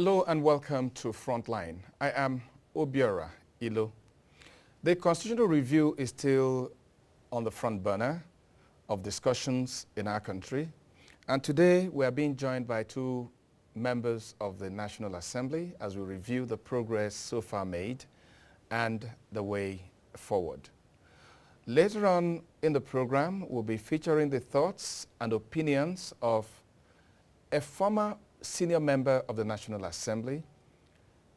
Hello and welcome to Frontline. I am Obiora Ilo. The constitutional review is still on the front burner of discussions in our country. And today we are being joined by two members of the National Assembly as we review the progress so far made and the way forward. Later on in the program, we'll be featuring the thoughts and opinions of a former senior member of the National Assembly,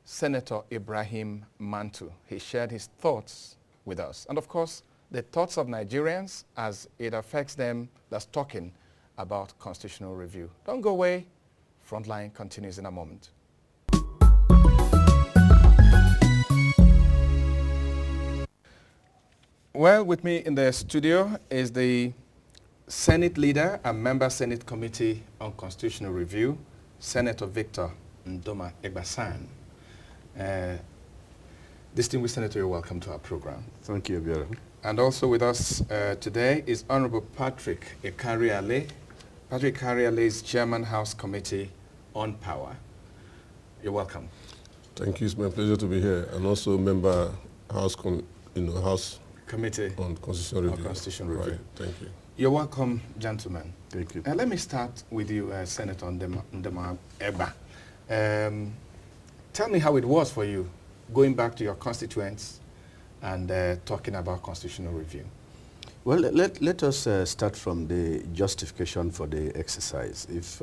Senator Ibrahim Mantu. He shared his thoughts with us. And of course, the thoughts of Nigerians as it affects them that's talking about constitutional review. Don't go away. Frontline continues in a moment. Well, with me in the studio is the Senate leader and member Senate Committee on Constitutional Review, Senator Victor Ndoma Egba. Distinguished Senator, you're welcome to our program. Thank you, Ibrahim. And also with us today is Honorable Patrick Ikhariale. Patrick Ikhariale is Chairman House Committee on Power. You're welcome. Thank you. It's my pleasure to be here, and also member House Committee on Constitutional Review. Review. Right. Thank you. You're welcome, gentlemen. Thank you. Let me start with you, Senator Ndoma Egba. Tell me how it was for you going back to your constituents and talking about constitutional review. Well, let us start from the justification for the exercise. If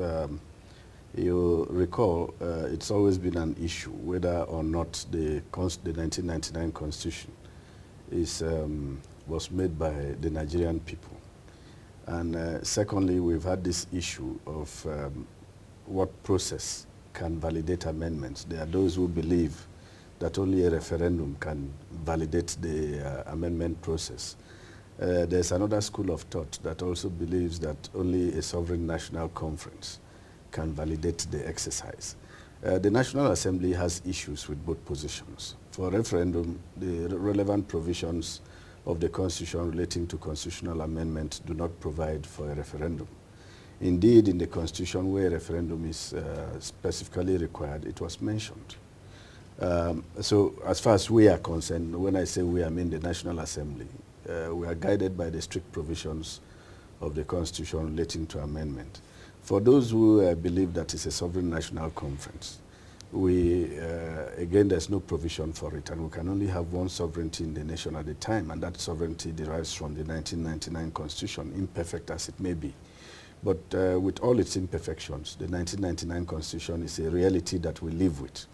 you recall, it's always been an issue whether or not the 1999 Constitution was made by the Nigerian people. And secondly, we've had this issue of what process can validate amendments. There are those who believe that only a referendum can validate the amendment process. There's another school of thought that also believes that only a sovereign national conference can validate the exercise. The National Assembly has issues with both positions. For referendum, the relevant provisions of the Constitution relating to constitutional amendment do not provide for a referendum. Indeed, in the Constitution where a referendum is specifically required, it was mentioned. So as far as we are concerned, when I say we, I mean the National Assembly, we are guided by the strict provisions of the Constitution relating to amendment. For those who believe that it's a sovereign national conference, again, there's no provision for it, and we can only have one sovereignty in the nation at a time, and that sovereignty derives from the 1999 Constitution, imperfect as it may be. But with all its imperfections, the 1999 Constitution is a reality that we live with.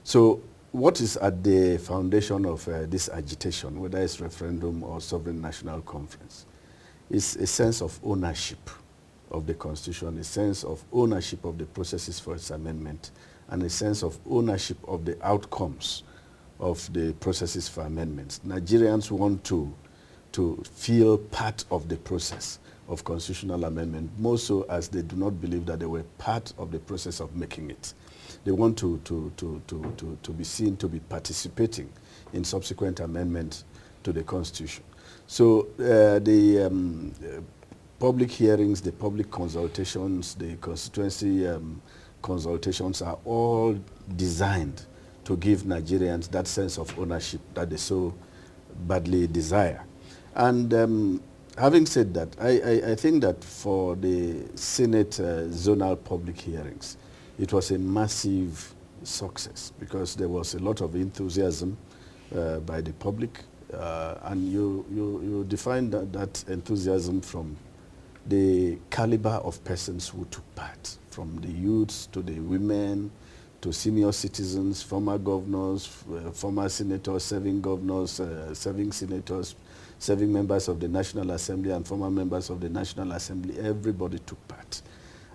So what is at the foundation of this agitation, whether it's referendum or sovereign national conference, is a sense of ownership of the Constitution, a sense of ownership of the processes for its amendment, and a sense of ownership of the outcomes of the processes for amendments. Nigerians want to feel part of the process of constitutional amendment, more so as they do not believe that they were part of the process of making it. They want to be seen to be participating in subsequent amendments to the Constitution. So the public hearings, the public consultations, the constituency consultations are all designed to give Nigerians that sense of ownership that they so badly desire. And having said that, I think that for the Senate zonal public hearings, it was a massive success because there was a lot of enthusiasm by the public, and you define that enthusiasm from the caliber of persons who took part, from the youths to the women, to senior citizens, former governors, former senators, serving governors, serving senators, serving members of the National Assembly and former members of the National Assembly. Everybody took part.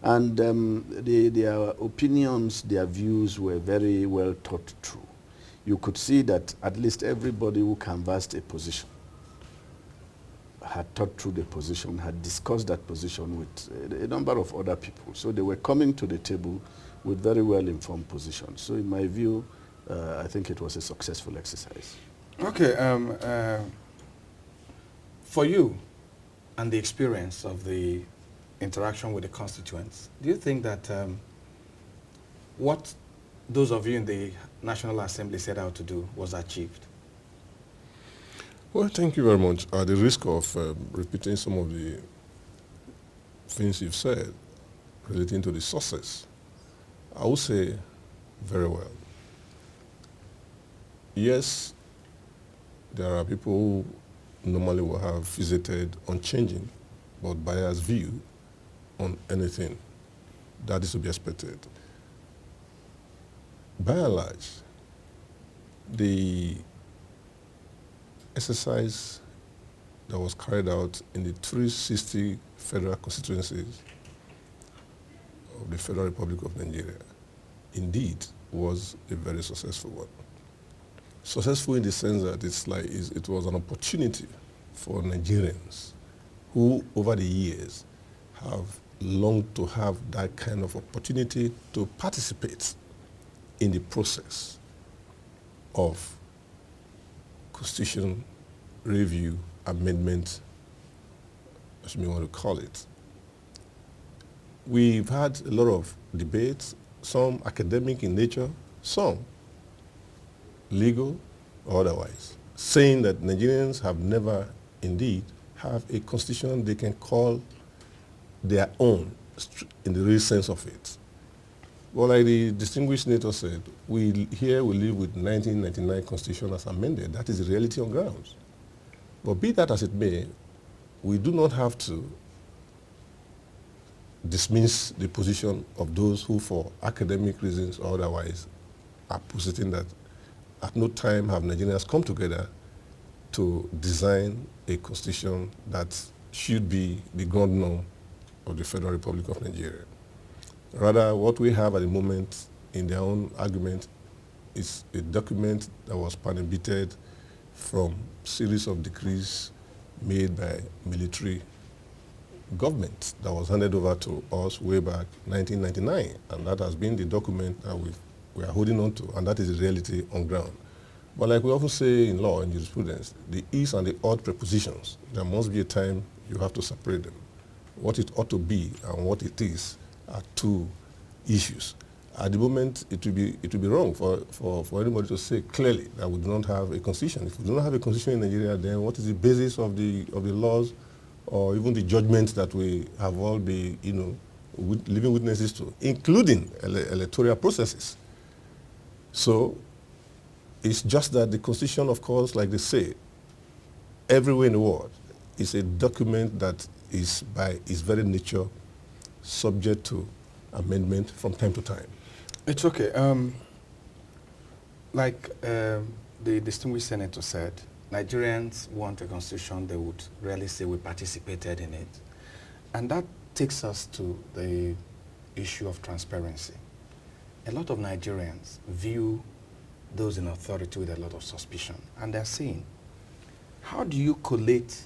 And their opinions, their views were very well thought through. You could see that at least everybody who canvassed a position had thought through the position, had discussed that position with a number of other people. So they were coming to the table with very well-informed positions. So in my view, I think it was a successful exercise. Okay. For you and the experience of the interaction with the constituents, do you think that what those of you in the National Assembly set out to do was achieved? Well, thank you very much. At the risk of repeating some of the things you've said relating to the success, I would say very well. Yes, there are people who normally will have visited unchanging but biased view on anything. That is to be expected. By and large, the exercise that was carried out in the 360 federal constituencies of the Federal Republic of Nigeria indeed was a very successful one. Successful in the sense that it was an opportunity for Nigerians who over the years have longed to have that kind of opportunity to participate in the process of constitution review, amendment, as you may want to call it. We've had a lot of debates, some academic in nature, some legal or otherwise, saying that Nigerians have never indeed have a constitution they can call their own in the real sense of it. Well, like the distinguished senator said, we live with 1999 constitution as amended. That is the reality on grounds. But be that as it may, we do not have to dismiss the position of those who, for academic reasons or otherwise, are positing that at no time have Nigerians come together to design a constitution that should be the ground norm of the Federal Republic of Nigeria. Rather, what we have at the moment in their own argument is a document that was pan-embedded from series of decrees made by military government that was handed over to us way back 1999, and that has been the document that we are holding on to, and that is the reality on ground. But like we often say in law and jurisprudence, the is and the ought prepositions, there must be a time you have to separate them. What it ought to be and what it is are two issues. At the moment, it will be wrong for anybody to say clearly that we do not have a constitution. If we do not have a constitution in Nigeria, then what is the basis of the laws or even the judgments that we have all been, living witnesses to, including electoral processes? So it's just that the constitution, of course, like they say, everywhere in the world, is a document that is by its very nature subject to amendment from time to time. It's okay. The distinguished senator said, Nigerians want a constitution they would rarely say we participated in it. And that takes us to the issue of transparency. A lot of Nigerians view those in authority with a lot of suspicion. And they're saying, how do you collate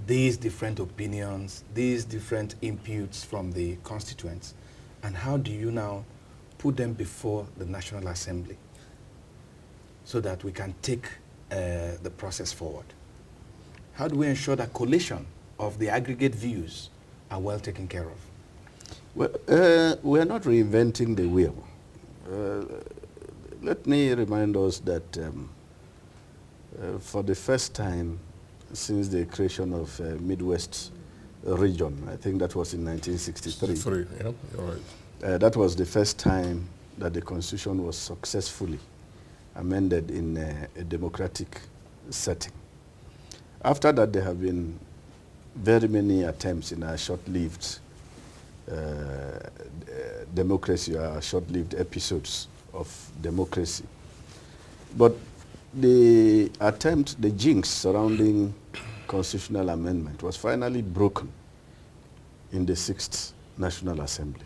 these different opinions, these different inputs from the constituents, and how do you now put them before the National Assembly so that we can take the process forward? How do we ensure that collation of the aggregate views are well taken care of? Well, we are not reinventing the wheel. Let me remind us that for the first time since the creation of Midwest region, I think that was in 1963. Yeah, you're right. That was the first time that the Constitution was successfully amended in a democratic setting. After that, there have been very many attempts in our short-lived democracy, our short-lived episodes of democracy. But the attempt, the jinx surrounding constitutional amendment was finally broken in the 6th National Assembly.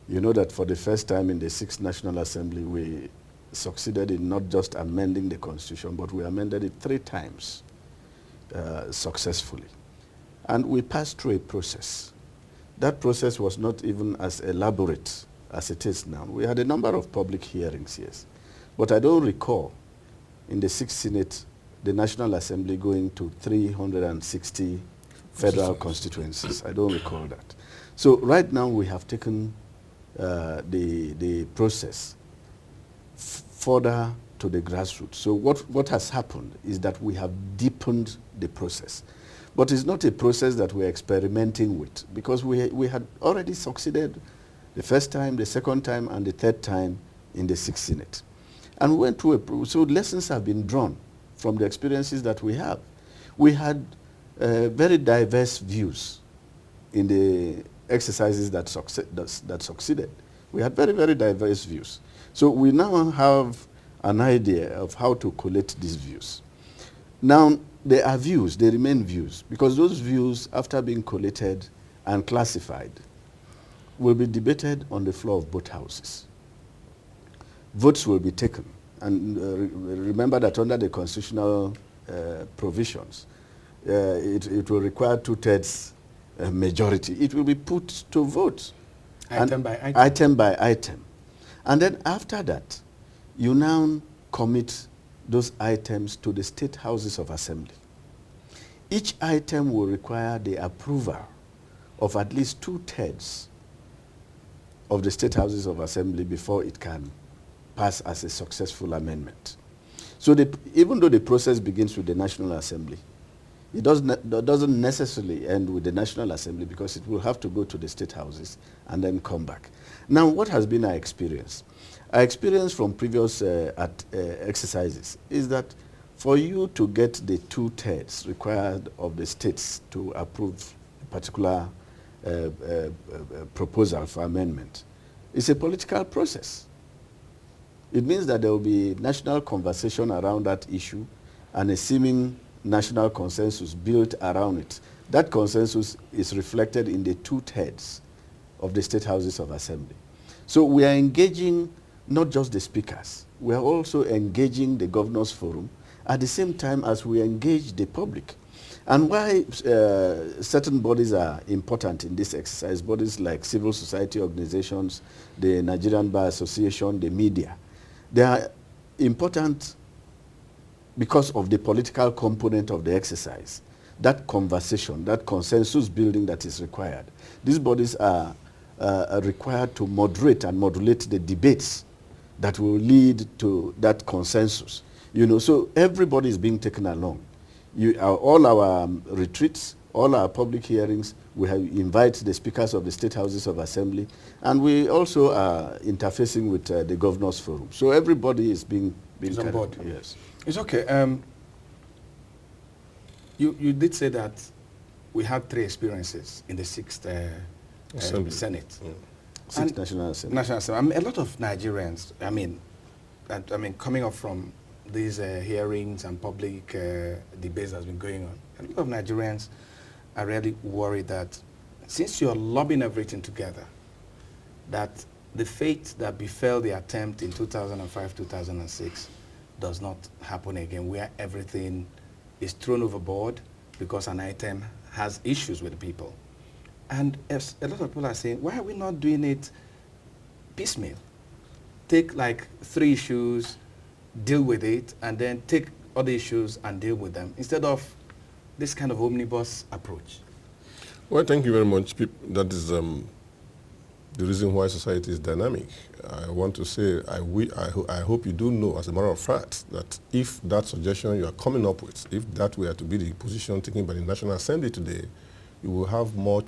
You know that for the first time in the 6th National Assembly, we succeeded in not just amending the Constitution, but we amended it 3 times successfully. And we passed through a process. That process was not even as elaborate as it is now. We had a number of public hearings, yes. But I don't recall in the 6th Senate, the National Assembly going to 360 federal constituencies. I don't recall that. So right now we have taken the process further to the grassroots. So what has happened is that we have deepened the process. But it's not a process that we're experimenting with, because we had already succeeded the first time, the second time, and the third time in the 6th Senate. And we went through so lessons have been drawn from the experiences that we have. We had very diverse views in the exercises that succeeded. We had very, very diverse views. So we now have an idea of how to collect these views. Now, they are views, they remain views, because those views, after being collated and classified, will be debated on the floor of both houses. Votes will be taken. And remember that under the constitutional provisions, it will require 2/3 majority. It will be put to vote. Item by item. Item by item. And then after that, you now commit those items to the state houses of assembly. Each item will require the approval of at least 2/3 of the state houses of assembly before it can pass as a successful amendment. So even though the process begins with the National Assembly, it doesn't necessarily end with the National Assembly, because it will have to go to the state houses and then come back. Now, what has been our experience? Our experience from previous exercises is that for you to get the 2/3 required of the states to approve a particular proposal for amendment, it's a political process. It means that there will be national conversation around that issue and a seeming national consensus built around it. That consensus is reflected in the 2/3 of the state houses of assembly. So we are engaging not just the speakers, we are also engaging the governors forum at the same time as we engage the public. And why certain bodies are important in this exercise, bodies like civil society organizations, the Nigerian Bar Association, the media, they are important because of the political component of the exercise, that conversation, that consensus building that is required. These bodies are required to moderate and modulate the debates that will lead to that consensus. You know, so everybody is being taken along. All our retreats, all our public hearings, we have invite the speakers of the state houses of assembly, and we also are interfacing with the governors forum. So everybody is being on board. Yes. It's okay. You did say that we had 3 experiences in the 6th Senate. Mm. 6th National Assembly. National Assembly. A lot of Nigerians, coming up from these hearings and public debates that's been going on, a lot of Nigerians are really worried that since you're lobbying everything together, that the fate that befell the attempt in 2005, 2006 does not happen again, where everything is thrown overboard because an item has issues with the people. And as a lot of people are saying, why are we not doing it piecemeal? Take like 3 issues, deal with it, and then take other issues and deal with them, instead of this kind of omnibus approach. Well, thank you very much. That is the reason why society is dynamic. I want to say, I hope you do know, as a matter of fact, that if that suggestion you are coming up with, if that were to be the position taken by the National Assembly today, you will have more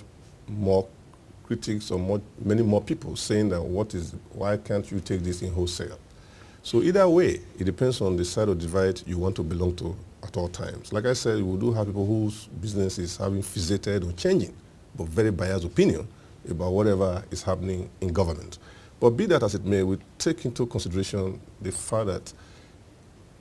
critics or many more people saying that why can't you take this in wholesale? So either way, it depends on the side of divide you want to belong to at all times. Like I said, we do have people whose business is having fixated or changing, but very biased opinion about whatever is happening in government. But be that as it may, we take into consideration the fact that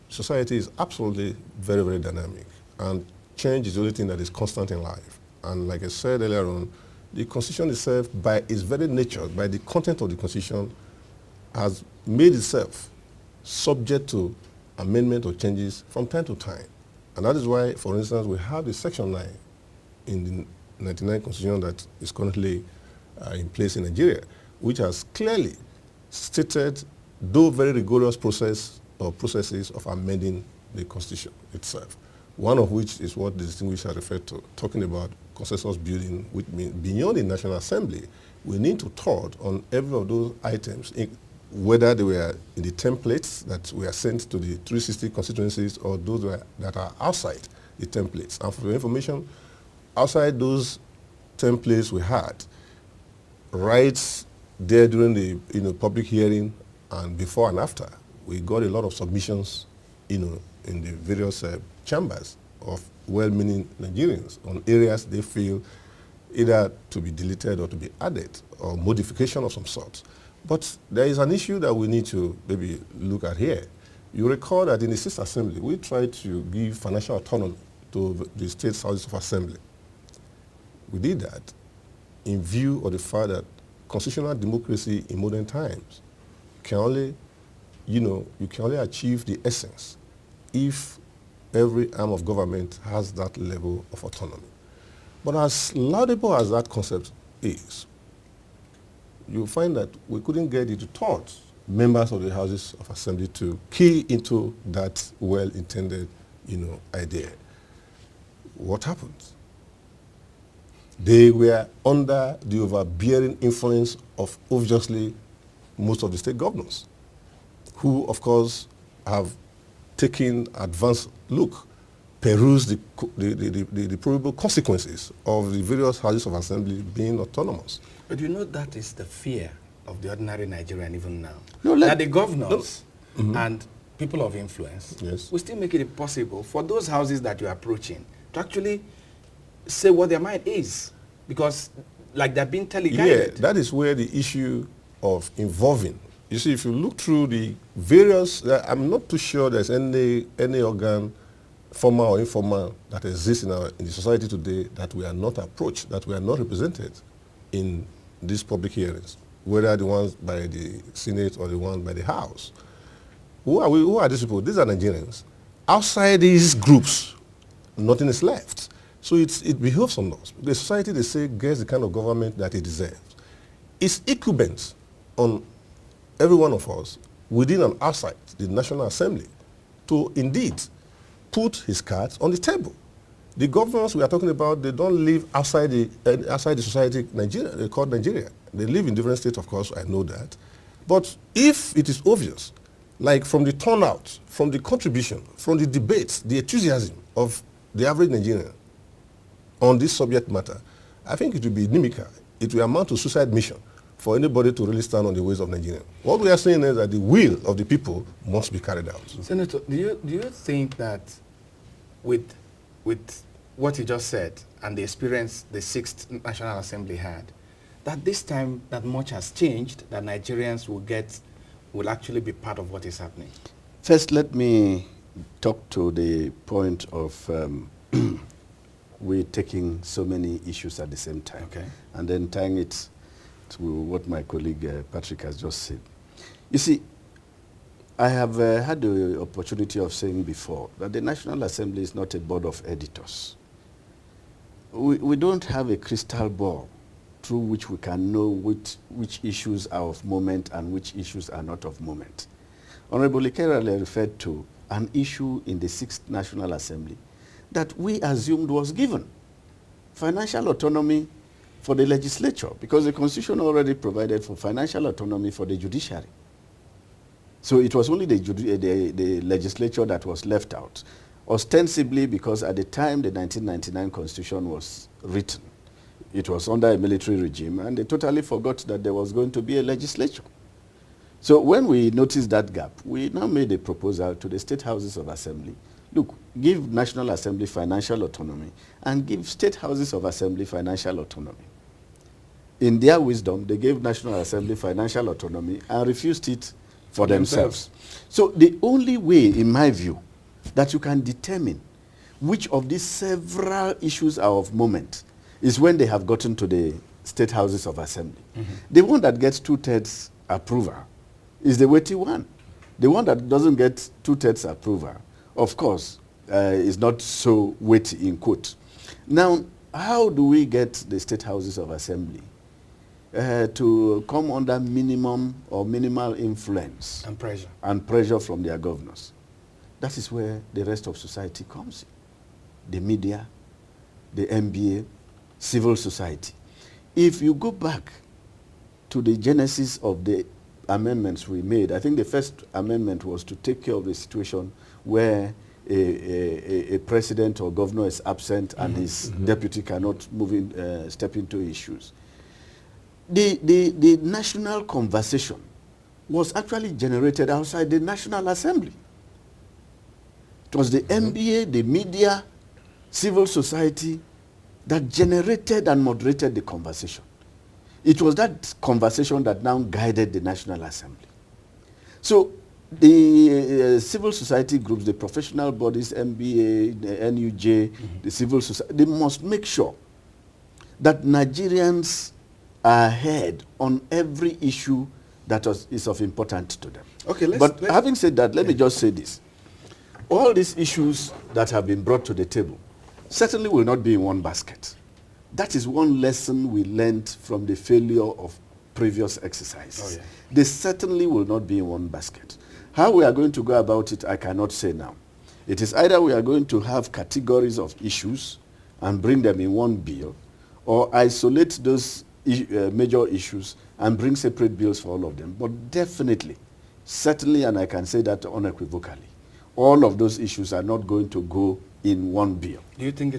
society is absolutely very, very dynamic, and change is the only thing that is constant in life. And like I said earlier on, the Constitution itself, by its very nature, by the content of the Constitution, has made itself subject to amendment or changes from time to time. And that is why, for instance, we have the Section 9 in the 99 Constitution that is currently in place in Nigeria, which has clearly stated, though very rigorous processes of amending the Constitution itself. One of which is what the distinguished are referred to, talking about consensus building, which means beyond the National Assembly, we need to thought on every of those items, whether they were in the templates that were sent to the 360 constituencies or those that are outside the templates. And for your information, outside those templates we had, rights there during the public hearing and before and after, we got a lot of submissions in the various chambers of well-meaning Nigerians on areas they feel either to be deleted or to be added or modification of some sort. But there is an issue that we need to maybe look at here. You recall that in the Sixth Assembly, we tried to give financial autonomy to the state houses of assembly. We did that in view of the fact that constitutional democracy in modern times can only, you can only achieve the essence if every arm of government has that level of autonomy. But as laudable as that concept is, you find that we couldn't get it to thought members of the houses of assembly to key into that well-intended, idea. What happened? They were under the overbearing influence of, obviously, most of the state governors, who, of course, have taken advanced look, peruse the probable consequences of the various houses of assembly being autonomous. But that is the fear of the ordinary Nigerian even now. No, that the governors and people of influence will still make it possible for those houses that you're approaching to actually say what their mind is. Because like they're being teleguided. Yeah, that is where the issue of involving. You see, if you look through the various, I'm not too sure there's any organ, formal or informal, that exists in the society today that we are not approached, that we are not represented in these public hearings, whether the ones by the Senate or the ones by the House. Who are we? Who are these people? These are Nigerians. Outside these groups, nothing is left. So it behoves on us. The society, they say, gets the kind of government that it deserves. It's incumbent on every one of us, within and outside the National Assembly, to indeed put his cards on the table. The governors we are talking about, they don't live outside the society Nigeria, they call Nigeria. They live in different states, of course, I know that. But if it is obvious, like from the turnout, from the contribution, from the debates, the enthusiasm of the average Nigerian on this subject matter, I think it will be inimical. It will amount to suicide mission for anybody to really stand on the ways of Nigeria. What we are saying is that the will of the people must be carried out. Senator, do you think that with what you just said and the experience the Sixth National Assembly had, that this time that much has changed, that Nigerians will actually be part of what is happening? First, let me talk to the point of we're taking so many issues at the same time. Okay. And then tying it to what my colleague Patrick has just said. You see, I have had the opportunity of saying before that the National Assembly is not a board of editors. We don't have a crystal ball through which we can know which issues are of moment and which issues are not of moment. Honorable Ikhariale referred to an issue in the Sixth National Assembly that we assumed was given. Financial autonomy for the legislature, because the Constitution already provided for financial autonomy for the judiciary. So it was only the legislature that was left out, ostensibly because at the time the 1999 Constitution was written, it was under a military regime, and they totally forgot that there was going to be a legislature. So when we noticed that gap, we now made a proposal to the state houses of assembly. Look, give National Assembly financial autonomy and give state houses of assembly financial autonomy. In their wisdom, they gave National Assembly financial autonomy and refused it for themselves. So the only way, in my view, that you can determine which of these several issues are of moment is when they have gotten to the state houses of assembly. The one that gets 2/3 approval is the weighty one. The one that doesn't get 2/3 approval, of course, is not so weighty in quote. Now, how do we get the state houses of assembly to come under minimum or minimal influence and pressure from their governors? That is where the rest of society comes in. The media, the MBA, civil society. If you go back to the genesis of the amendments we made, I think the first amendment was to take care of the situation where a president or governor is absent and his deputy cannot step into issues. The national conversation was actually generated outside the National Assembly. It was the NBA, the media, civil society that generated and moderated the conversation. It was that conversation that now guided the National Assembly. So the civil society groups, the professional bodies, MBA, the NUJ, the civil society, they must make sure that Nigerians are heard on every issue that is of importance to them. Okay, but having said that, let me just say this. All these issues that have been brought to the table certainly will not be in one basket. That is one lesson we learned from the failure of previous exercises. Oh, yeah. They certainly will not be in one basket. How we are going to go about it, I cannot say now. It is either we are going to have categories of issues and bring them in one bill, or isolate those major issues and bring separate bills for all of them. But definitely, certainly, and I can say that unequivocally, all of those issues are not going to go in one bill. Do you think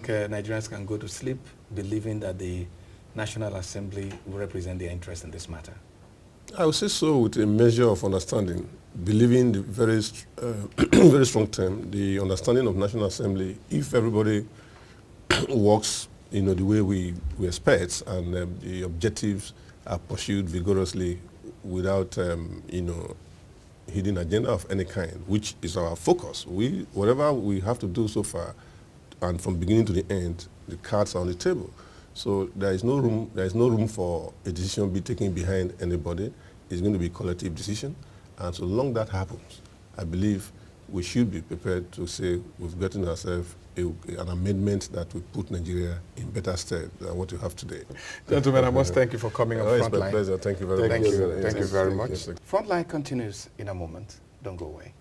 Nigerians can go to sleep believing that the National Assembly will represent their interest in this matter? I would say so, with a measure of understanding, believing the very, very strong term, the understanding of National Assembly. If everybody works, the way we expect, and the objectives are pursued vigorously without, hidden agenda of any kind, which is our focus. Whatever we have to do so far, and from beginning to the end, the cards are on the table. So there is no room for a decision be taken behind anybody. It's going to be a collective decision, and so long that happens, I believe we should be prepared to say we've gotten ourselves an amendment that will put Nigeria in better stead than what you have today. Gentlemen, I must thank you for coming on Frontline. It's my pleasure. Thank you very much. Thank you very much. Frontline continues in a moment. Don't go away.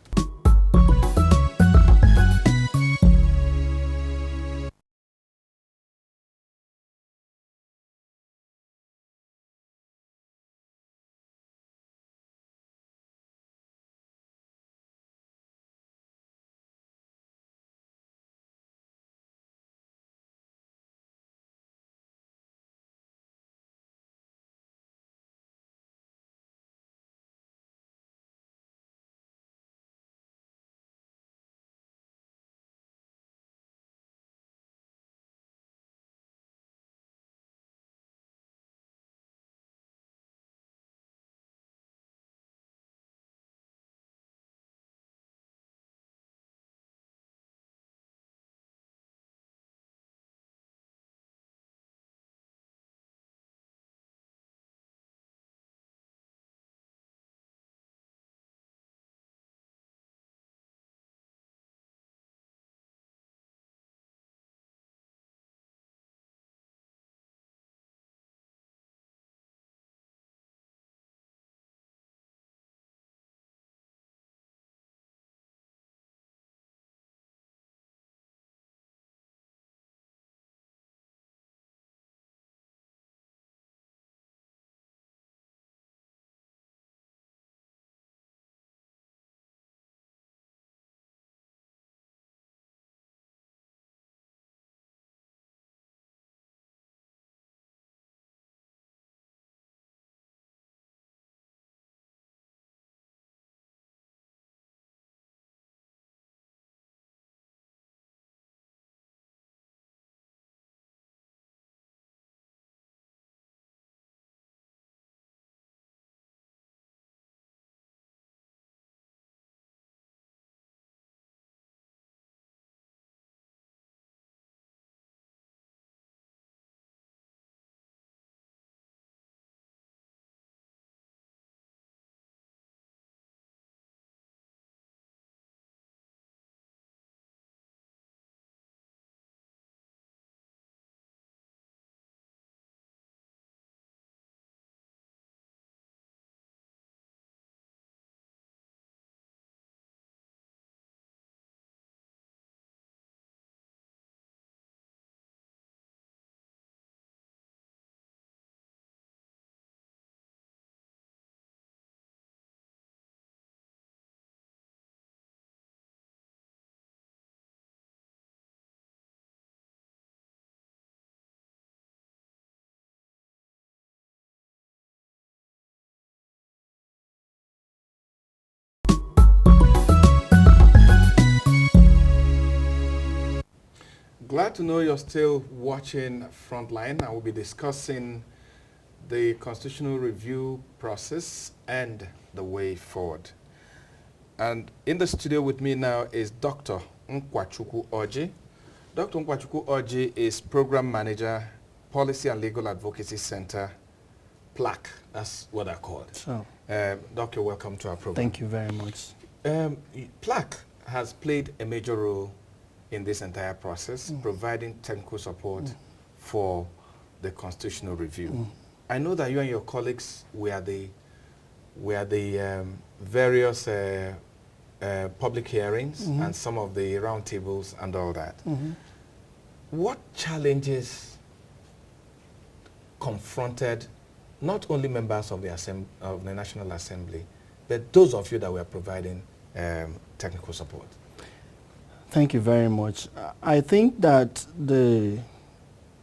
Glad to know you're still watching Frontline. I will be discussing the constitutional review process and the way forward. And in the studio with me now is Dr. Nwachukwu Orji. Dr. Nwachukwu Orji is Program Manager, Policy and Legal Advocacy Center, PLAC. That's what I call it. So, Doctor, welcome to our program. thank you very much. PLAC has played a major role in this entire process, providing technical support for the constitutional review. I know that you and your colleagues were the various public hearings and some of the roundtables and all that. What challenges confronted not only members of the National Assembly, but those of you that were providing technical support? Thank you very much. I think that the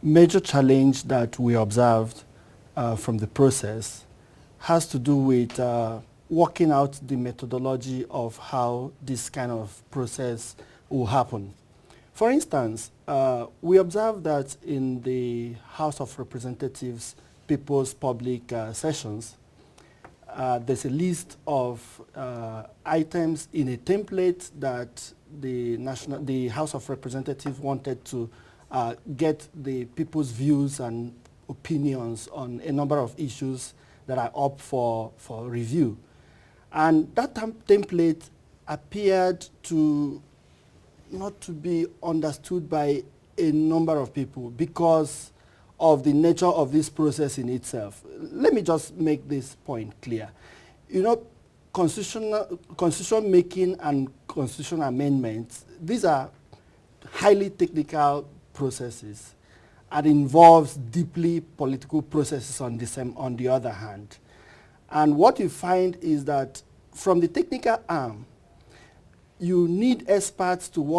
major challenge that we observed from the process has to do with working out the methodology of how this kind of process will happen. For instance, we observed that in the House of Representatives People's Public Sessions, there's a list of items in a template that the House of Representatives wanted to get the people's views and opinions on a number of issues that are up for review. And that template appeared to not to be understood by a number of people because of the nature of this process in itself. Let me just make this point clear. You know, constitution making and constitution amendments, these are highly technical processes and involves deeply political processes on the other hand. And what you find is that from the technical arm, you need experts to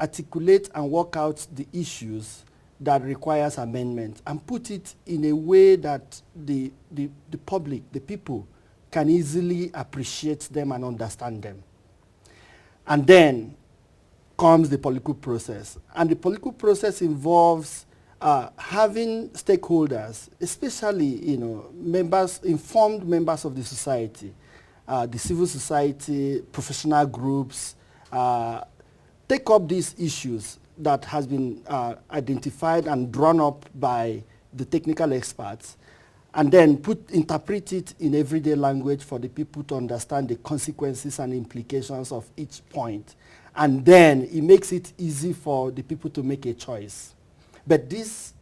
articulate and work out the issues that requires amendment and put it in a way that the public, the people, can easily appreciate them and understand them. And then comes the political process. And the political process involves having stakeholders, especially informed members of the society, the civil society, professional groups, take up these issues that has been identified and drawn up by the technical experts, and then interpret it in everyday language for the people to understand the consequences and implications of each point. And then it makes it easy for the people to make a choice. But this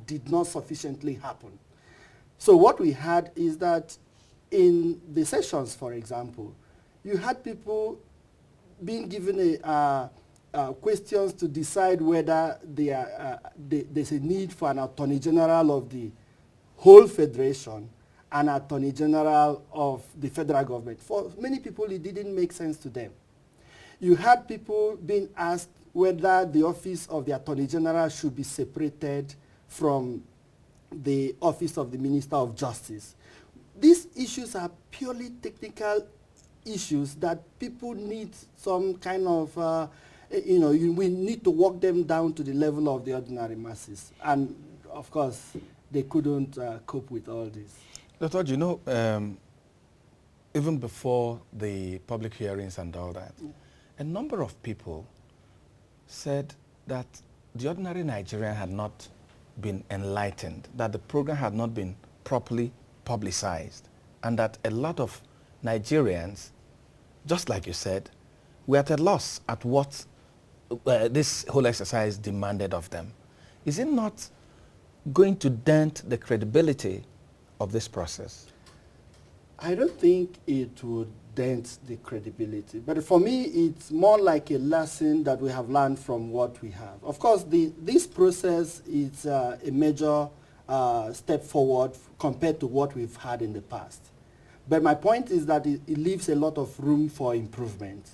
did not sufficiently happen. So what we had is that in the sessions, for example, you had people being given questions to decide whether there's a need for an Attorney General of the whole Federation and Attorney General of the federal government. For many people, it didn't make sense to them. You had people being asked whether the office of the Attorney General should be separated from the office of the Minister of Justice. These issues are purely technical issues that people need some kind of, we need to walk them down to the level of the ordinary masses. And of course, they couldn't cope with all this. Dr. Even before the public hearings and all that, a number of people said that the ordinary Nigerian had not been enlightened, that the program had not been properly publicized, and that a lot of Nigerians, just like you said, were at a loss at what this whole exercise demanded of them. Is it not going to dent the credibility of this process? I don't think it would dent the credibility. But for me, it's more like a lesson that we have learned from what we have. Of course, this process is a major step forward compared to what we've had in the past. But my point is that it leaves a lot of room for improvement.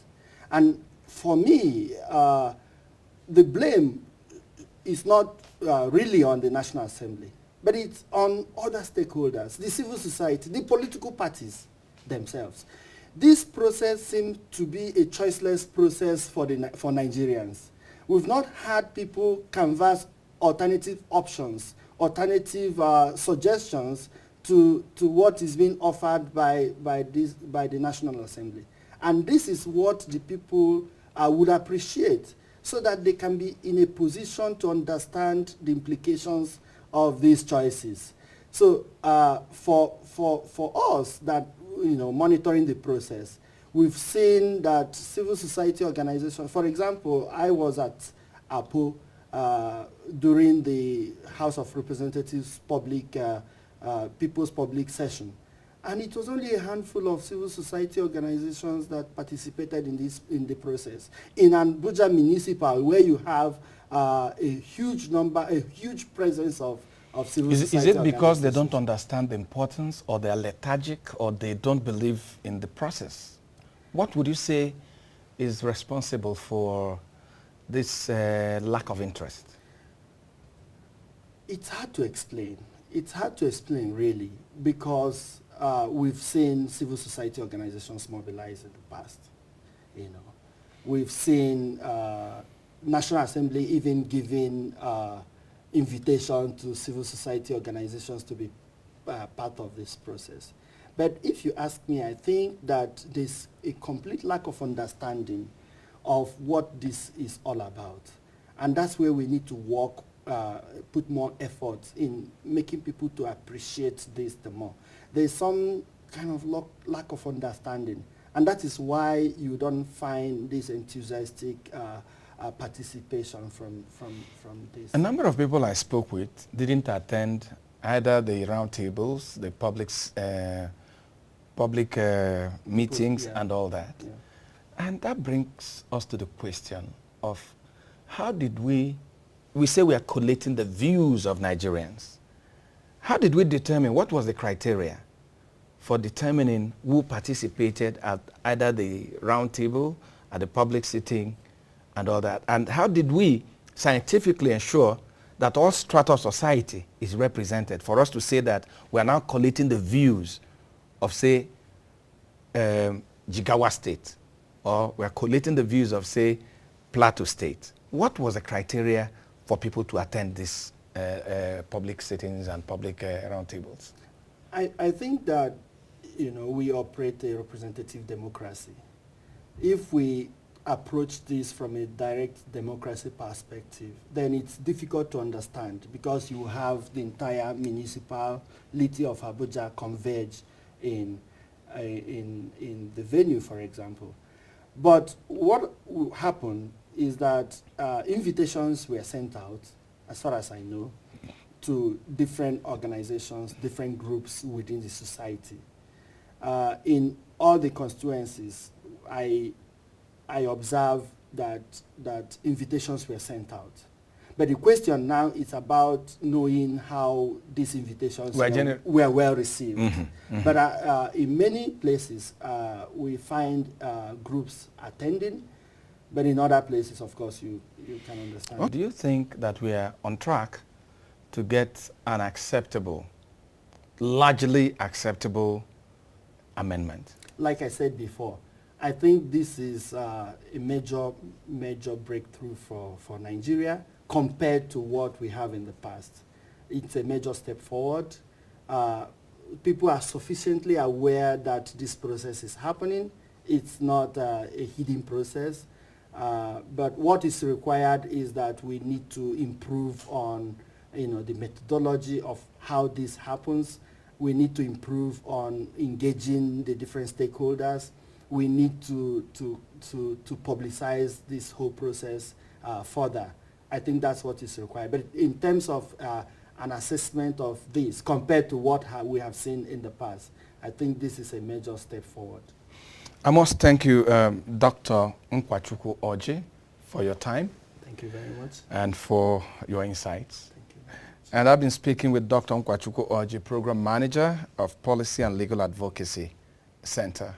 And for me, the blame is not really on the National Assembly, but it's on other stakeholders, the civil society, the political parties themselves. This process seems to be a choiceless process for Nigerians. We've not had people canvass alternative options, alternative suggestions to what is being offered by the National Assembly. And this is what the people would appreciate, so that they can be in a position to understand the implications of these choices. So for us that, monitoring the process, we've seen that civil society organizations, for example, I was at APO during the House of Representatives People's Public Session. And it was only a handful of civil society organizations that participated in the process. In Abuja Municipal, where you have a huge presence of civil society Is it because they don't understand the importance, or they are lethargic, or they don't believe in the process? What would you say is responsible for this lack of interest? It's hard to explain. It's hard to explain, really, because we've seen civil society organizations mobilize in the past. We've seen National Assembly even giving invitation to civil society organizations to be part of this process. But if you ask me, I think that there's a complete lack of understanding of what this is all about. And that's where we need to work, put more effort in making people to appreciate this the more. There's some kind of lack of understanding. And that is why you don't find this enthusiastic participation from this. A number of people I spoke with didn't attend either the roundtables, the public meetings, and all that. Yeah. And that brings us to the question of how did we say we are collating the views of Nigerians. How did we determine, what was the criteria for determining who participated at either the roundtable, at the public sitting, and all that? And how did we scientifically ensure that all strata of society is represented, for us to say that we are now collating the views of, say, Jigawa State, or we are collating the views of, say, Plateau State? What was the criteria for people to attend these public sittings and public roundtables? I think that, we operate a representative democracy. If we approach this from a direct democracy perspective, then it's difficult to understand, because you have the entire municipality of Abuja converge in the venue, for example. But what happened is that invitations were sent out, as far as I know, to different organizations, different groups within the society. In all the constituencies, I observe that invitations were sent out. But the question now is about knowing how these invitations were well received. Mm-hmm, mm-hmm. But in many places, we find groups attending, but in other places, of course, you can understand. Well, do you think that we are on track to get an acceptable, largely acceptable amendment? Like I said before, I think this is a major breakthrough for Nigeria compared to what we have in the past. It's a major step forward. People are sufficiently aware that this process is happening. It's not a hidden process. But what is required is that we need to improve on the methodology of how this happens. We need to improve on engaging the different stakeholders. We need to publicize this whole process further. I think that's what is required. But in terms of an assessment of this compared to what we have seen in the past, I think this is a major step forward. I must thank you, Dr. Nwachukwu Orji, for your time. Thank you very much. And for your insights. Thank you. And I've been speaking with Dr. Nwachukwu Orji, Program Manager of Policy and Legal Advocacy Center.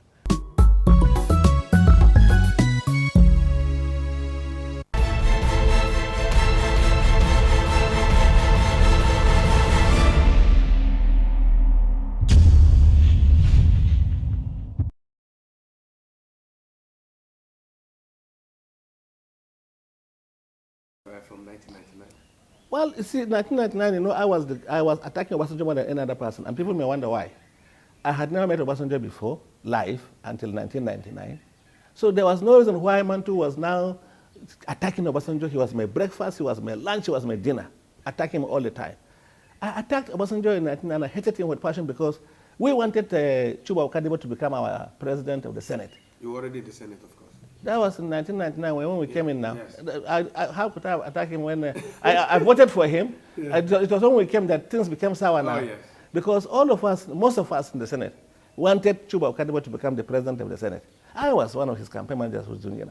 from 1999? Well, you see, 1999, you know, I was attacking Obasanjo more than any other person, and people may wonder why. I had never met Obasanjo before, live, until 1999. So there was no reason why Mantu was now attacking Obasanjo. He was my breakfast, he was my lunch, he was my dinner, attacking him all the time. I attacked Obasanjo in 1999, and I hated him with passion because we wanted Chuba Okadibo to become our president of the Senate. You were already in the Senate, of course. That was in 1999 when we came in now. Yes. How could I attack him when I voted for him? Yeah. It was when we came that things became sour now. Yes. Because all of us, most of us in the Senate, wanted Chuba Okadibo to become the president of the Senate. I was one of his campaign managers who was doing it.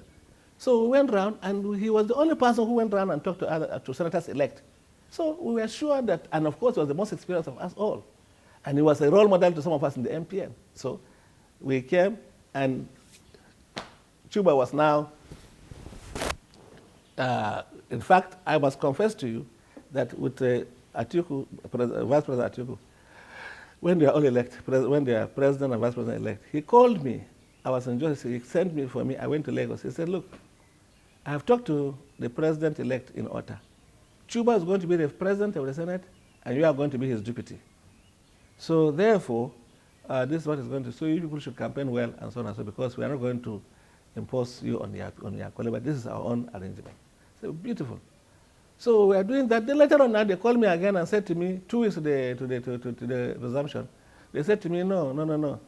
So we went around, and he was the only person who went around and talked to senators-elect. So we were sure that, and of course, he was the most experienced of us all. And he was a role model to some of us in the MPN. So we came, and Chuba was now, in fact, I must confess to you that with Atiku, Vice President Atiku, when they are all elected, when they are President and Vice President elect, he called me. I was in Jos, he sent me for me. I went to Lagos. He said, look, I have talked to the President-elect in Ota. Chuba is going to be the President of the Senate, and you are going to be his deputy. So therefore, this is what is going to, so you people should campaign well and so on and so, because we are not going to impose you on your colleague, but this is our own arrangement. So beautiful. So we are doing that. Then later on now, they called me again and said to me, 2 weeks to the resumption, they said to me, no.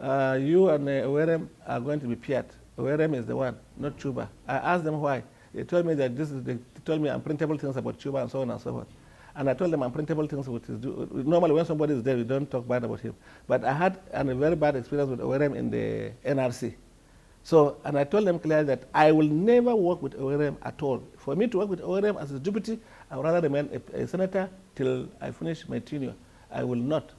You and Owerem are going to be paired. Owerem is the one, not Chuba. I asked them why. They told me that they told me unprintable things about Chuba and so on and so forth. And I told them unprintable things which is normally when somebody is there, we don't talk bad about him. But I had a very bad experience with Owerem in the NRC. So, and I told them clearly that I will never work with Owerem at all. For me to work with Owerem as a deputy, I would rather remain a senator till I finish my tenure. I will not.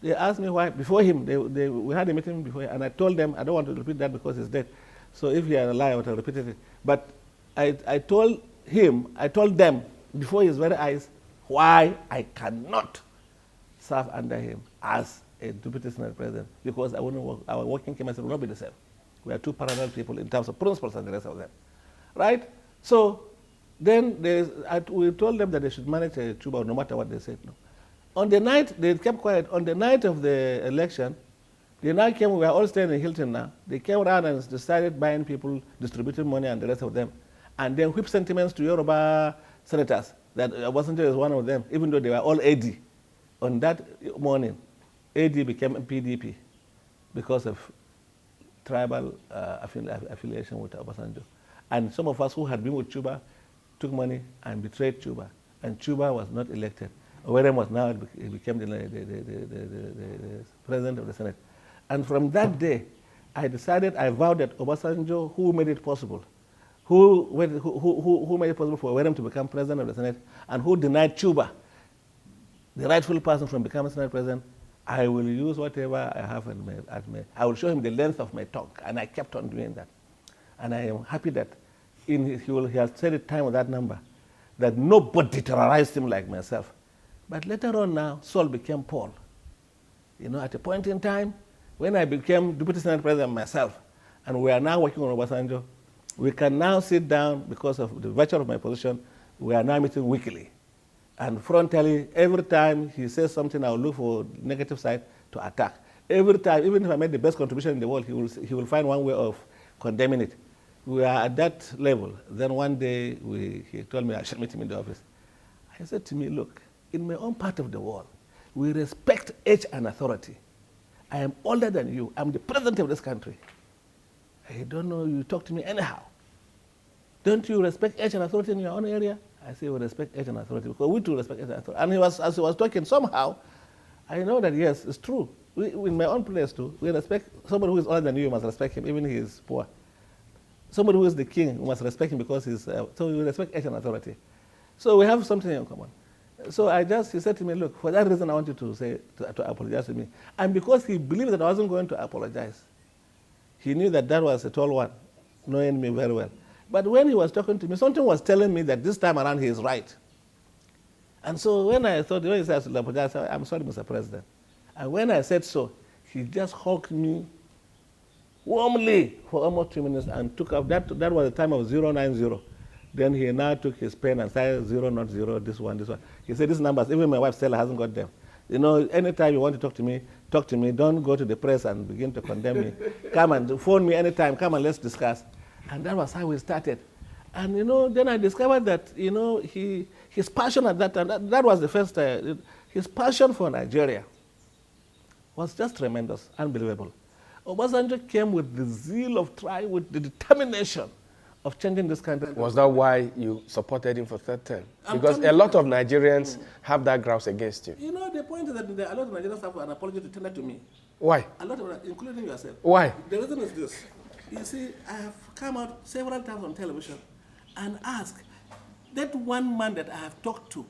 They asked me why. Before him, we had a meeting before, and I told them, I don't want to repeat that because he's dead. So if he are alive, I would have repeated it. But I told them before his very eyes why I cannot serve under him as a deputy Senate president, because our working chemistry will not be the same. We are two parallel people in terms of principles and the rest of them, right? So then we told them that they should manage Chuba no matter what they said. No. On the night, they kept quiet. On the night of the election, they now came, we were all staying in Hilton now. They came around and started buying people, distributing money and the rest of them. And then whip sentiments to Yoruba senators that Obasanjo is one of them, even though they were all AD. On that morning, AD became PDP because of tribal affiliation with Obasanjo. And some of us who had been with Chuba took money and betrayed Chuba. And Chuba was not elected. Owerem was now, he became the president of the Senate. And from that day, I vowed that Obasanjo, who made it possible, who made it possible for Owerem to become president of the Senate, and who denied Chuba, the rightful person, from becoming Senate president, I will use whatever I have at me. I will show him the length of my tongue. And I kept on doing that. And I am happy that he has said it time with that number, that nobody terrorized him like myself. But later on now, Saul became Paul. You know, at a point in time, when I became Deputy Senate President myself, and we are now working on Obasanjo, we can now sit down because of the virtue of my position. We are now meeting weekly. And frontally, every time he says something, I'll look for negative side to attack. Every time, even if I made the best contribution in the world, he will find one way of condemning it. We are at that level. Then one day, he told me I should meet him in the office. He said to me, look, in my own part of the world, we respect age and authority. I am older than you. I'm the president of this country. I don't know, you talk to me anyhow. Don't you respect age and authority in your own area? I say we respect age and authority, because we too respect age and authority. And as he was talking, somehow, I know that yes, it's true. In my own place too, we respect somebody who is older than you must respect him, even if he is poor. Somebody who is the king, we must respect him because he's, so we respect age and authority. So we have something in common. So he said to me, look, for that reason I want you to apologize to me. And because he believed that I wasn't going to apologize, he knew that that was a tall one, knowing me very well. But when he was talking to me, something was telling me that this time around he is right. And so when he said I should apologize, I said, I'm sorry, Mr. President. And when I said so, he just hugged me warmly for almost 2 minutes and took up. That was the time of 090. Then he now took his pen and started 0, not 0, this one, this one. He said, these numbers, even my wife Stella hasn't got them. You know, anytime you want to talk to me, talk to me. Don't go to the press and begin to condemn me. Come and phone me anytime. Come and let's discuss. And that was how we started. And, you know, then I discovered that, you know, his passion at that time, that was the first, his passion for Nigeria was just tremendous, unbelievable. Obasanjo came with the zeal of trying, with the determination of changing this country. Was that why you supported him for third term? Because a lot of Nigerians have that grouse against you. You know, the point is that a lot of Nigerians have an apology to tender to me. Why? A lot of, including yourself. Why? The reason is this. You see, I have come out several times on television and asked that one man that I have talked to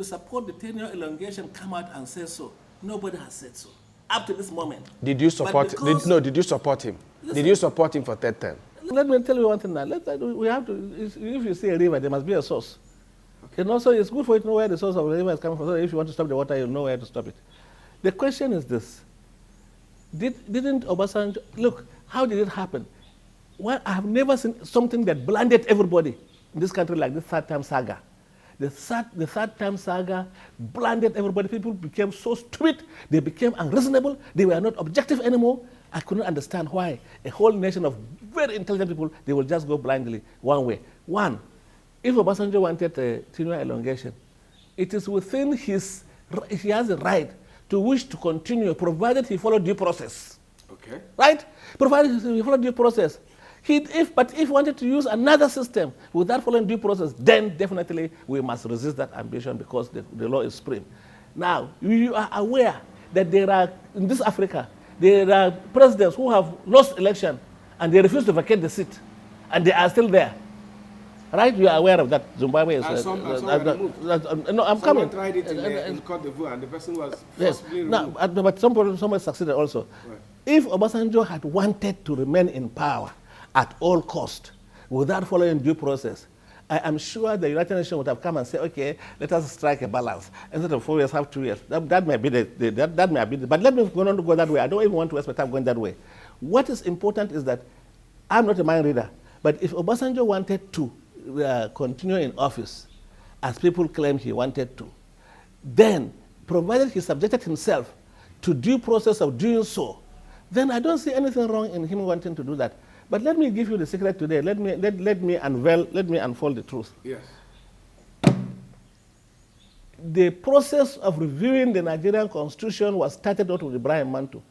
support the 10-year elongation come out and say so. Nobody has said so up to this moment. Did you support? Did you support him? Listen, did you support him for third term? Let me tell you one thing now. We have to. If you see a river, there must be a source. Okay. And also, it's good for you to know where the source of the river is coming from. So if you want to stop the water, you'll know where to stop it. The question is this: Didn't Obasanjo look? How did it happen? Well, I have never seen something that blinded everybody in this country like this third-term saga. The third-term saga blinded everybody. People became so stupid. They became unreasonable. They were not objective anymore. I couldn't understand why a whole nation of very intelligent people, they will just go blindly one way. One, if Obasanjo wanted a 10-year elongation, it is within he has a right to wish to continue, provided he followed due process. Okay. Right? Provided he followed due process. But if he wanted to use another system without following due process, then definitely we must resist that ambition because the law is supreme. Now, you are aware that there are, in this Africa, there are presidents who have lost election and they refuse to vacate the seat, and they are still there. Right? You are aware of that. Zimbabwe is... no, I'm coming. Someone tried it in Côte d'Ivoire and the person was forcibly removed. No, but someone succeeded also. Right. If Obasanjo had wanted to remain in power at all cost, without following due process, I am sure the United Nations would have come and said, okay, let us strike a balance. Instead of 4 years, have 2 years. That may be that may be but let me not go that way. I don't even want to waste my time going that way. What is important is that I'm not a mind reader, but if Obasanjo wanted to continue in office, as people claim he wanted to, then, provided he subjected himself to due process of doing so, then I don't see anything wrong in him wanting to do that. But let me give you the secret today. Let me unfold the truth. Yes. The process of reviewing the Nigerian Constitution was started not with Ibrahim Mantu.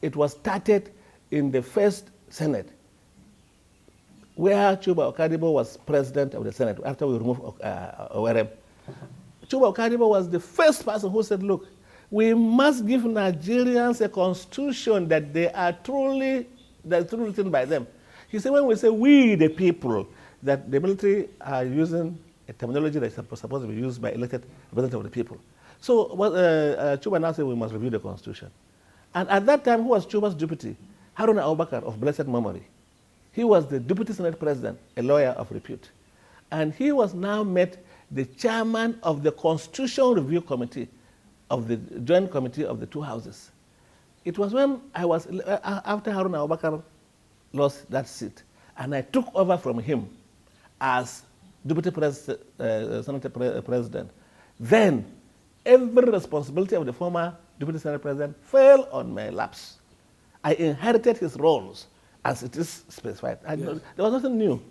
It was started in the first Senate, where Chuba Okadibo was president of the Senate after we removed Owerem. Chuba Okadibo was the first person who said, look, we must give Nigerians a constitution that that's truly written by them. He said, when we say we the people, that the military are using a terminology that is supposed to be used by elected representatives of the people. So Chuba now said we must review the constitution. And at that time, who was Chuba's deputy? Haruna Abubakar of blessed memory. He was the deputy Senate president, a lawyer of repute. And he was now made the chairman of the Constitutional Review Committee of the Joint Committee of the two houses. It was when I was, after Haruna Abubakar lost that seat, and I took over from him as deputy Senate president. Then every responsibility of the former deputy Senate president fell on my laps. I inherited his roles as it is specified. Yes. There was nothing new.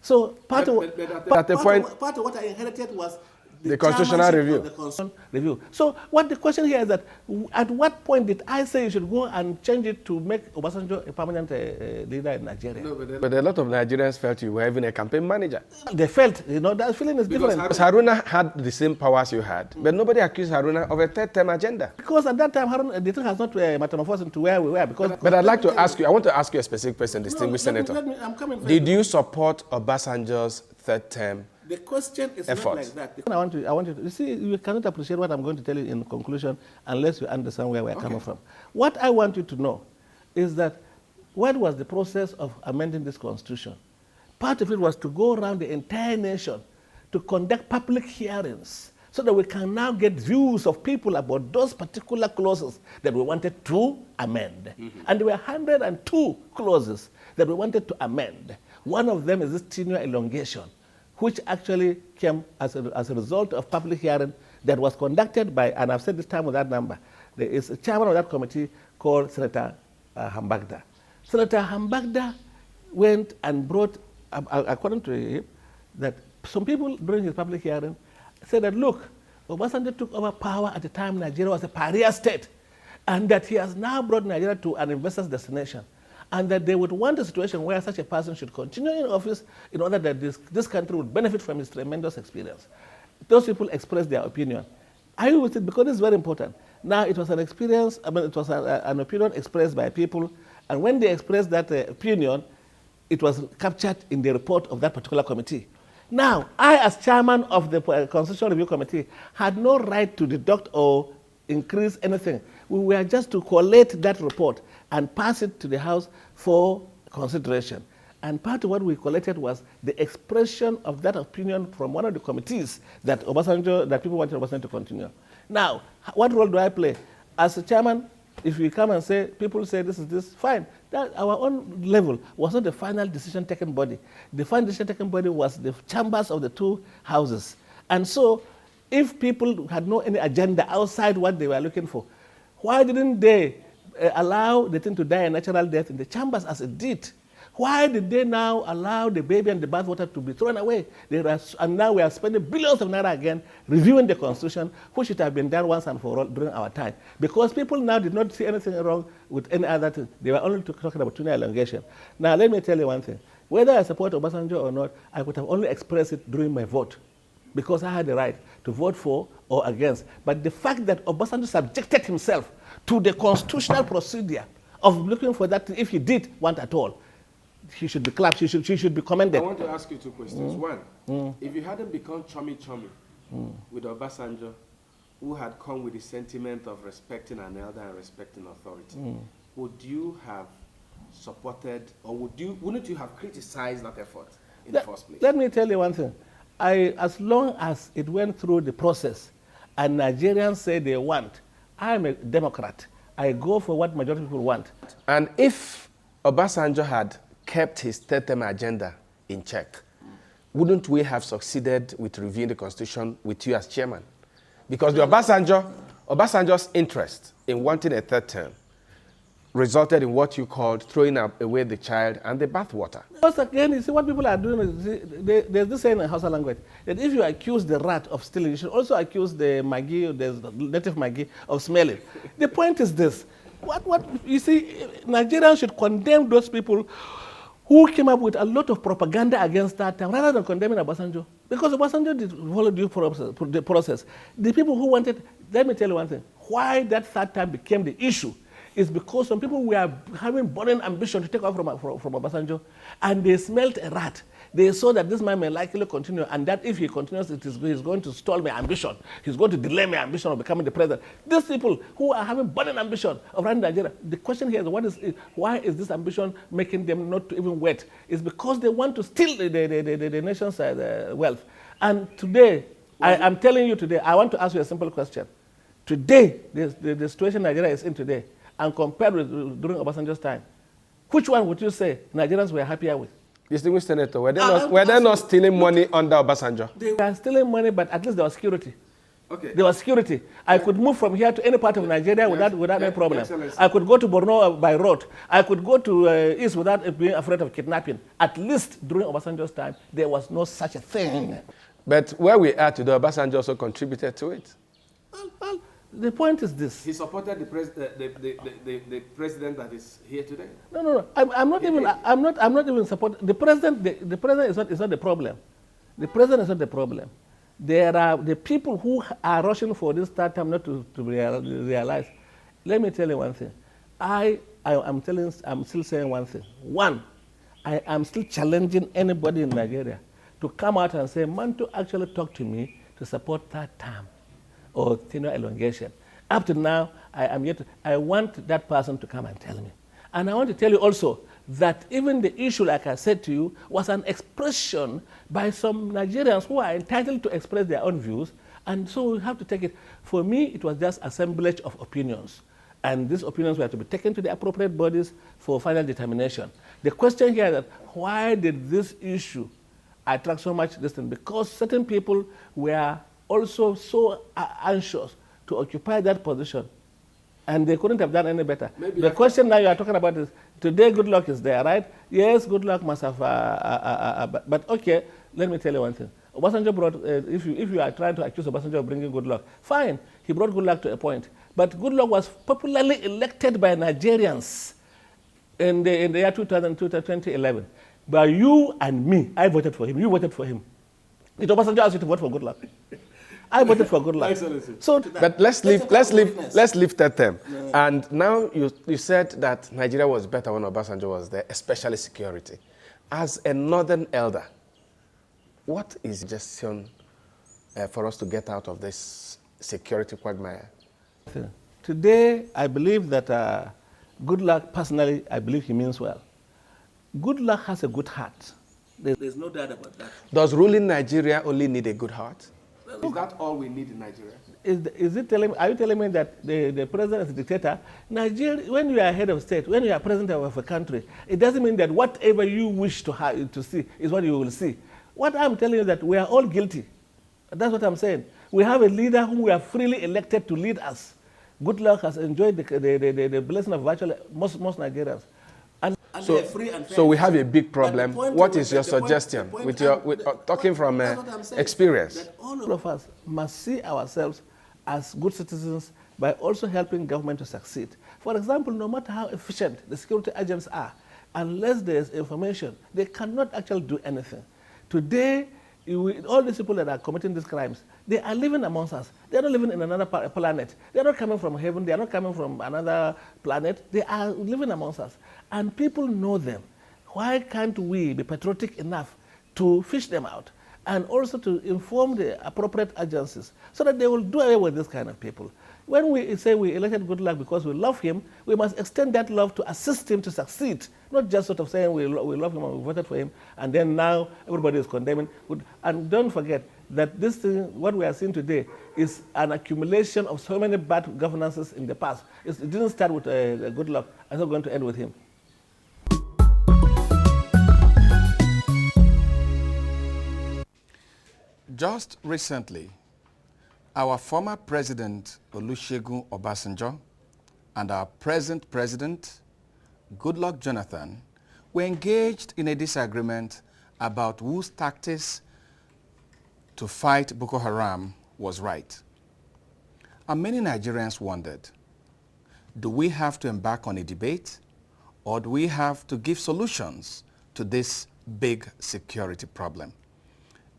So part of what I inherited was the constitutional review. The constitutional review. So what the question here is that at what point did I say you should go and change it to make Obasanjo a permanent leader in Nigeria? No, but a lot of Nigerians felt you were even a campaign manager. They felt, that feeling is different. Because Haruna had the same powers you had, but nobody accused Haruna of a third-term agenda. Because at that time, Haruna, the thing has not metamorphosed into where we were. But I'd like to ask you, I want to ask you a specific person, distinguished senator. I'm coming. Did you support Obasanjo's third-term? The question is effort. Not like that. I want you to, you see, you cannot appreciate what I'm going to tell you in conclusion unless you understand where we're coming from. What I want you to know is that what was the process of amending this constitution? Part of it was to go around the entire nation to conduct public hearings so that we can now get views of people about those particular clauses that we wanted to amend. Mm-hmm. And there were 102 clauses that we wanted to amend. One of them is this 10-year elongation. which actually came as a result of public hearing that was conducted by, and I've said this time with that number, there is a chairman of that committee called Senator Hambagda. Senator Hambagda went and brought, according to him, that some people during his public hearing said that, look, Obasanjo took over power at the time Nigeria was a pariah state, and that he has now brought Nigeria to an investor's destination, and that they would want a situation where such a person should continue in office in order that this country would benefit from his tremendous experience. Those people expressed their opinion. I agree with it because it's very important. Now, it was an experience, it was an opinion expressed by people, and when they expressed that opinion, it was captured in the report of that particular committee. Now, I, as chairman of the Constitutional Review Committee, had no right to deduct or increase anything. We were just to collate that report and pass it to the House for consideration. And part of what we collected was the expression of that opinion from one of the committees that people wanted Obasanjo to continue. Now, what role do I play? As a chairman, if we come and say, people say this is this, fine. That our own level was not the final decision-taking body. The final decision-taking body was the chambers of the two houses. And so, if people had no any agenda outside what they were looking for, why didn't they allow the thing to die a natural death in the chambers as it did? Why did they now allow the baby and the bathwater to be thrown away? And now we are spending billions of naira again reviewing the Constitution, which should have been done once and for all during our time. Because people now did not see anything wrong with any other thing. They were only talking about tunnel elongation. Now, let me tell you one thing. Whether I support Obasanjo or not, I could have only expressed it during my vote, because I had the right to vote for or against. But the fact that Obasanjo subjected himself to the constitutional procedure of looking for that, if he did want at all, he should be clapped, she should be commended. I want to ask you two questions. One, if you hadn't become chummy with Obasanjo, who had come with the sentiment of respecting an elder and respecting authority, would you have supported, or wouldn't you have criticized that effort in the first place? Let me tell you one thing. As long as it went through the process and Nigerians say they want, I'm a Democrat. I go for what majority people want. And if Obasanjo had kept his third-term agenda in check, wouldn't we have succeeded with reviewing the Constitution with you as chairman? Because the Obasanjo's interest in wanting a third term resulted in what you called throwing away the child and the bathwater. Because again, you see what people are doing is, there's this saying in Hausa language, that if you accuse the rat of stealing, you should also accuse the Maggi, the native Maggi, of smelling. The point is this, you see, Nigerians should condemn those people who came up with a lot of propaganda against that time, rather than condemning Obasanjo. Because Obasanjo did follow due process. The people who wanted, let me tell you one thing, why that third time became the issue is because some people were having burning ambition to take off from Obasanjo, and they smelt a rat. They saw that this man may likely continue, and that if he continues, he's going to stall my ambition. He's going to delay my ambition of becoming the president. These people who are having burning ambition of running Nigeria, the question here is, why is this ambition making them not to even wait? It's because they want to steal the nation's wealth. And today, I'm telling you today, I want to ask you a simple question. Today, the situation Nigeria is in today, and compared with during Obasanjo's time, which one would you say Nigerians were happier with? Distinguished Senator, were they not stealing money under Obasanjo? They were stealing money, but at least there was security. Okay. There was security. I could move from here to any part of Nigeria without any problem. I could go to Borno by road. I could go to East without being afraid of kidnapping. At least during Obasanjo's time, there was no such a thing. But where we are today, Obasanjo also contributed to it. Well, the point is this. He supported the president that is here today. No. I'm not even supporting the president. The president is not the problem. The president is not the problem. There are the people who are rushing for this third time not to realize. Let me tell you one thing. I'm still saying one thing. One, I am still challenging anybody in Nigeria to come out and say, Mantu actually talked to me to support third term or tenure elongation. Up to now, I want that person to come and tell me. And I want to tell you also that even the issue, like I said to you, was an expression by some Nigerians who are entitled to express their own views, and so we have to take it. For me, it was just assemblage of opinions, and these opinions were to be taken to the appropriate bodies for final determination. The question here is that why did this issue attract so much distance? Because certain people were also so anxious to occupy that position, and they couldn't have done any better. Maybe the question now you are talking about is, today Goodluck is there, right? Yes, Goodluck must have, but okay, let me tell you one thing. Obasanjo brought, if you are trying to accuse Obasanjo of bringing Goodluck, fine, he brought Goodluck to a point. But Goodluck was popularly elected by Nigerians in the year 2011. But you and me, I voted for him, you voted for him. Did Obasanjo ask you to vote for Goodluck? I voted for Goodluck. So, but let's leave that term. Yeah. And now you said that Nigeria was better when Obasanjo was there, especially security. As a northern elder, what is the suggestion for us to get out of this security quagmire? Today, I believe that Goodluck, personally, I believe he means well. Goodluck has a good heart. There's no doubt about that. Does ruling Nigeria only need a good heart? Is that all we need in Nigeria? Are you telling me that the president is a dictator? Nigeria, when you are head of state, when you are president of a country, it doesn't mean that whatever you wish to see is what you will see. What I'm telling you is that we are all guilty. That's what I'm saying. We have a leader whom we are freely elected to lead us. Goodluck has enjoyed the blessing of virtually most Nigerians. And so we have a big problem. What is your suggestion talking from experience? That all of us must see ourselves as good citizens by also helping government to succeed. For example, no matter how efficient the security agents are, unless there's information, they cannot actually do anything. Today, all these people that are committing these crimes, they are living amongst us. They are not living in another planet. They are not coming from heaven. They are not coming from another planet. They are living amongst us. And people know them. Why can't we be patriotic enough to fish them out and also to inform the appropriate agencies so that they will do away with this kind of people? When we say we elected Goodluck because we love him, we must extend that love to assist him to succeed, not just sort of saying we love him and we voted for him, and then now everybody is condemning. And don't forget that this thing, what we are seeing today, is an accumulation of so many bad governances in the past. It didn't start with Goodluck, it's not going to end with him. Just recently, our former president, Olusegun Obasanjo, and our present president, Goodluck Jonathan, were engaged in a disagreement about whose tactics to fight Boko Haram was right. And many Nigerians wondered, do we have to embark on a debate, or do we have to give solutions to this big security problem?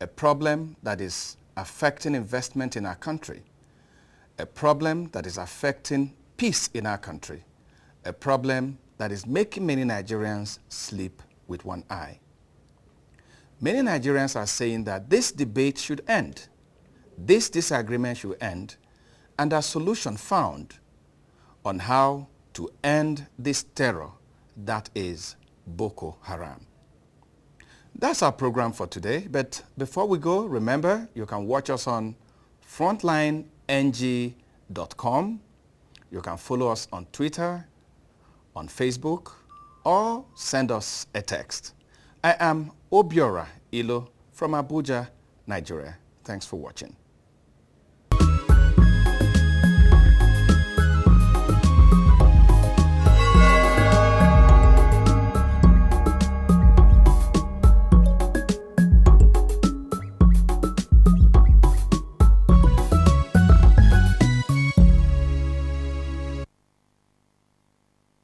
A problem that is affecting investment in our country, a problem that is affecting peace in our country, a problem that is making many Nigerians sleep with one eye. Many Nigerians are saying that this debate should end, this disagreement should end, and a solution found on how to end this terror that is Boko Haram. That's our program for today, but before we go, remember you can watch us on frontlineng.com. You can follow us on Twitter, on Facebook, or send us a text. I am Obiora Ilo from Abuja, Nigeria. Thanks for watching.